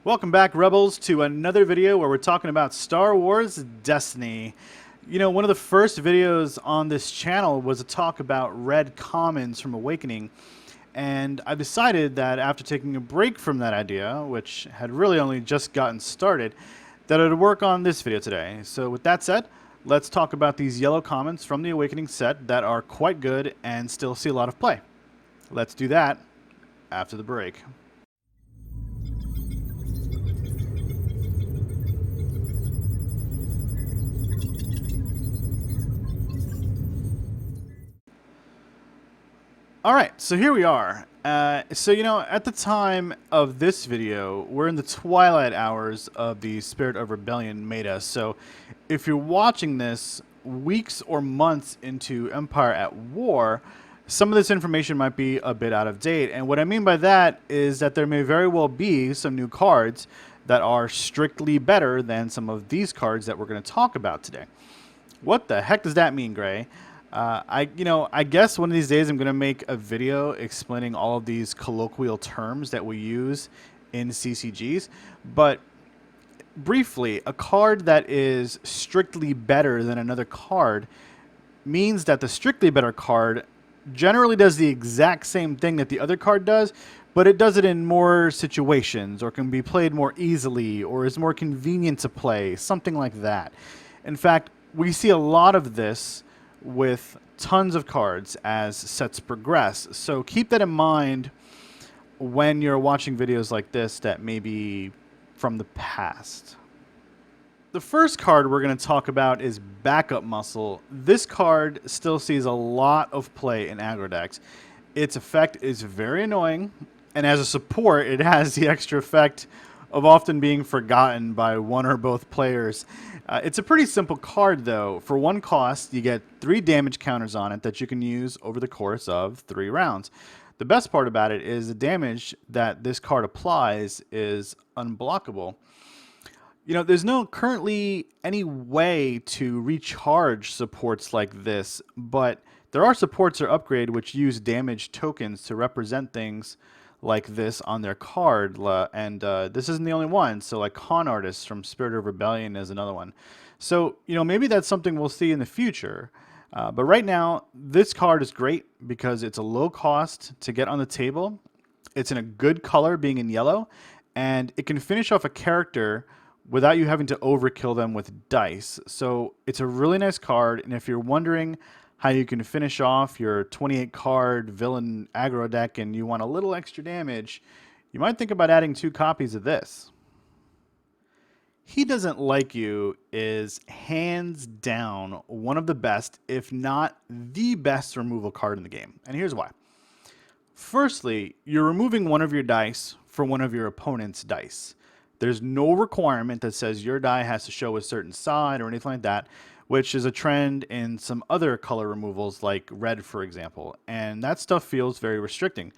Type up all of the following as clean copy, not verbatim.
Welcome back, Rebels, to another video where we're talking about Star Wars Destiny. You know, one of the first videos on this channel was a talk about red commons from Awakening, and I've decided that after taking a break from that idea, which had really only just gotten started, that it would work on this video today. So with that said, let's talk about these yellow commons from the Awakening set that are quite good and still see a lot of play. Let's do that after the break. Alright, so here we are. At the time of this video, we're in the twilight hours of the Spirit of Rebellion Meta. So if you're watching this weeks or months into Empire at War, some of this information might be a bit out of date. And what I mean by that is that there may very well be some new cards that are strictly better than some of these cards that we're going to talk about today. What the heck does that mean, Gray? I guess one of these days I'm going to make a video explaining all of these colloquial terms that we use in CCGs. But briefly, a card that is strictly better than another card means that the strictly better card generally does the exact same thing that the other card does, but it does it in more situations, or can be played more easily, or is more convenient to play, something like that. In fact, we see a lot of this with tons of cards as sets progress. So keep that in mind when you're watching videos like this that may be from the past. The first card we're going to talk about is Backup Muscle. This card still sees a lot of play in aggro decks. Its effect is very annoying, and as a support, it has the extra effect of often being forgotten by one or both players. It's a pretty simple card, though. For one cost, you get 3 damage counters on it that you can use over the course of 3 rounds. The best part about it is the damage that this card applies is unblockable. You know, there's no currently any way to recharge supports like this, but there are supports or upgrade which use damage tokens to represent things like this on their card, and this isn't the only one. So like Con Artists from Spirit of Rebellion is another one. So, you know, maybe that's something we'll see in the future. But right now, this card is great because it's a low cost to get on the table. It's in a good color, being in yellow, and it can finish off a character without you having to overkill them with dice. So it's a really nice card, and if you're wondering how you can finish off your 28 card villain aggro deck and you want a little extra damage, you might think about adding 2 copies of this. He Doesn't Like You is hands down one of the best, if not the best removal card in the game. And here's why. Firstly, you're removing one of your dice for one of your opponent's dice. There's no requirement that says your die has to show a certain side or anything like that, which is a trend in some other color removals like red, for example. And that stuff feels very restricting.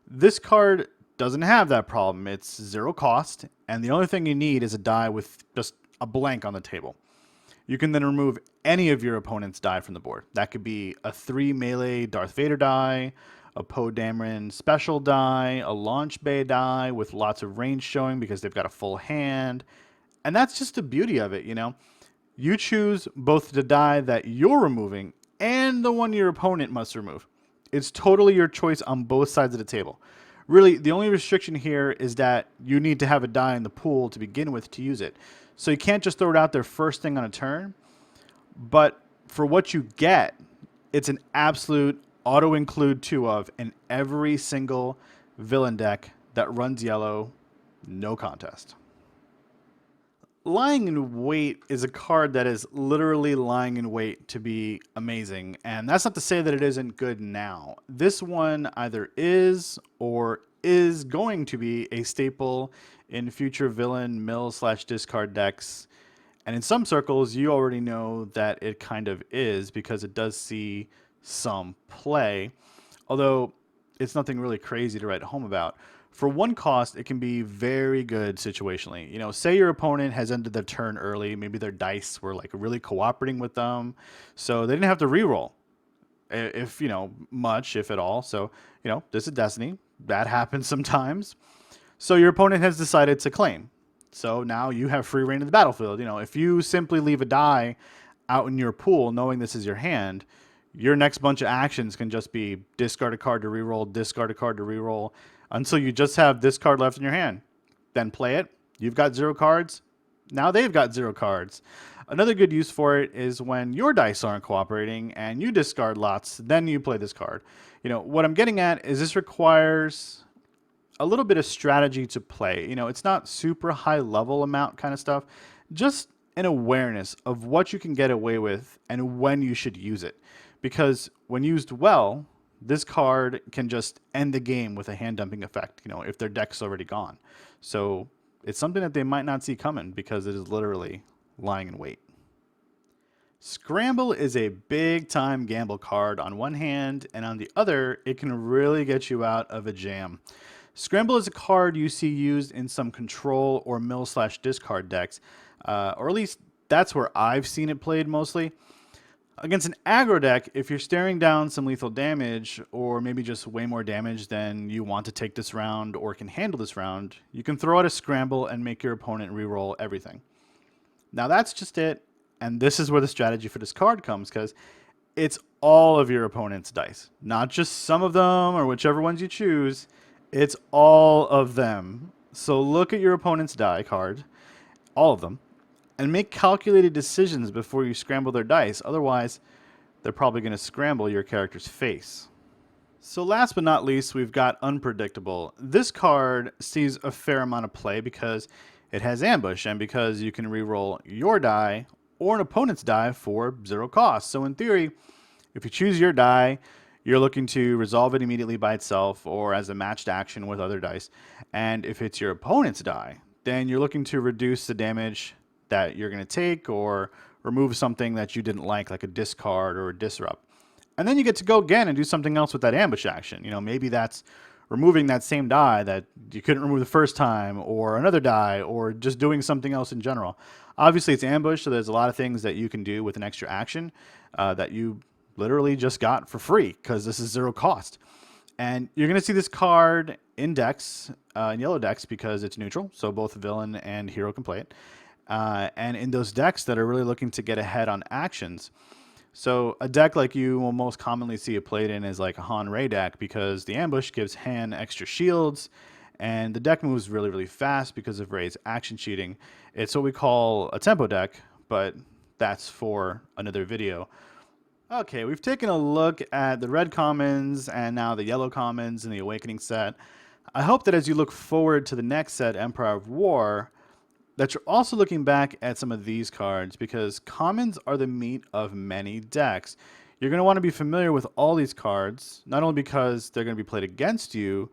This card doesn't have that problem. It's 0 cost, and the only thing you need is a die with just a blank on the table. You can then remove any of your opponent's die from the board. That could be a 3 melee Darth Vader die, a Poe Dameron special die, a Launch Bay die with lots of range showing because they've got a full hand. And that's just the beauty of it, you know? You choose both the die that you're removing and the one your opponent must remove. It's totally your choice on both sides of the table. Really, the only restriction here is that you need to have a die in the pool to begin with to use it. So you can't just throw it out there first thing on a turn. But for what you get, it's an absolute auto-include 2 of in every single villain deck that runs yellow, no contest. Lying in Wait is a card that is literally lying in wait to be amazing, and that's not to say that it isn't good now. This one either is or is going to be a staple in future villain mill/discard decks, and in some circles you already know that it kind of is because it does see some play, although it's nothing really crazy to write home about. For one cost, it can be very good situationally. You know, say your opponent has ended their turn early. Maybe their dice were like really cooperating with them, so they didn't have to reroll, if you know, much, if at all. So, you know, this is Destiny. That happens sometimes. So your opponent has decided to claim. So now you have free reign of the battlefield. You know, if you simply leave a die out in your pool knowing this is your hand, your next bunch of actions can just be discard a card to reroll, discard a card to reroll, until you just have this card left in your hand. Then play it. You've got 0 cards. Now they've got 0 cards. Another good use for it is when your dice aren't cooperating and you discard lots, then you play this card. You know, what I'm getting at is this requires a little bit of strategy to play. You know, it's not super high level amount kind of stuff, just an awareness of what you can get away with and when you should use it. Because when used well, this card can just end the game with a hand dumping effect, you know, if their deck's already gone. So it's something that they might not see coming because it is literally lying in wait. Scramble is a big time gamble card on one hand, and on the other, it can really get you out of a jam. Scramble is a card you see used in some control or mill/discard decks, or at least that's where I've seen it played mostly. Against an aggro deck, if you're staring down some lethal damage, or maybe just way more damage than you want to take this round or can handle this round, you can throw out a Scramble and make your opponent reroll everything. Now that's just it, and this is where the strategy for this card comes, because it's all of your opponent's dice. Not just some of them, or whichever ones you choose. It's all of them. So look at your opponent's die card, all of them, and make calculated decisions before you scramble their dice. Otherwise, they're probably going to scramble your character's face. So last but not least, we've got Unpredictable. This card sees a fair amount of play because it has Ambush, and because you can reroll your die or an opponent's die for 0 cost. So in theory, if you choose your die, you're looking to resolve it immediately by itself or as a matched action with other dice. And if it's your opponent's die, then you're looking to reduce the damage that you're going to take or remove something that you didn't like a discard or a disrupt. And then you get to go again and do something else with that ambush action. You know, maybe that's removing that same die that you couldn't remove the first time, or another die, or just doing something else in general. Obviously, it's ambush, so there's a lot of things that you can do with an extra action that you literally just got for free because this is 0 cost. And you're going to see this card in decks, in yellow decks, because it's neutral, so both villain and hero can play it. And in those decks that are really looking to get ahead on actions. So a deck like you will most commonly see it played in is like a Han Rei deck, because the ambush gives Han extra shields, and the deck moves really, really fast because of Rei's action cheating. It's what we call a tempo deck, but that's for another video. Okay, we've taken a look at the red commons and now the yellow commons in the Awakening set. I hope that as you look forward to the next set, Empire of War, that you're also looking back at some of these cards, because commons are the meat of many decks. You're going to want to be familiar with all these cards, not only because they're going to be played against you,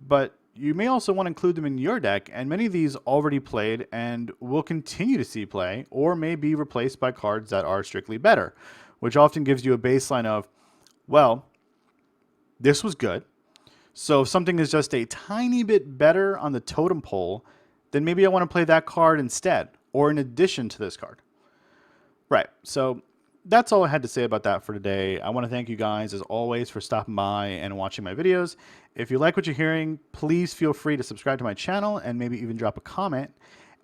but you may also want to include them in your deck, and many of these already played and will continue to see play, or may be replaced by cards that are strictly better, which often gives you a baseline of, well, this was good, so if something is just a tiny bit better on the totem pole, then maybe I want to play that card instead, or in addition to this card. Right, so that's all I had to say about that for today. I want to thank you guys, as always, for stopping by and watching my videos. If you like what you're hearing, please feel free to subscribe to my channel and maybe even drop a comment.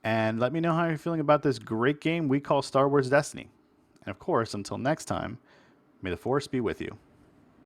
And let me know how you're feeling about this great game we call Star Wars Destiny. And of course, until next time, may the Force be with you.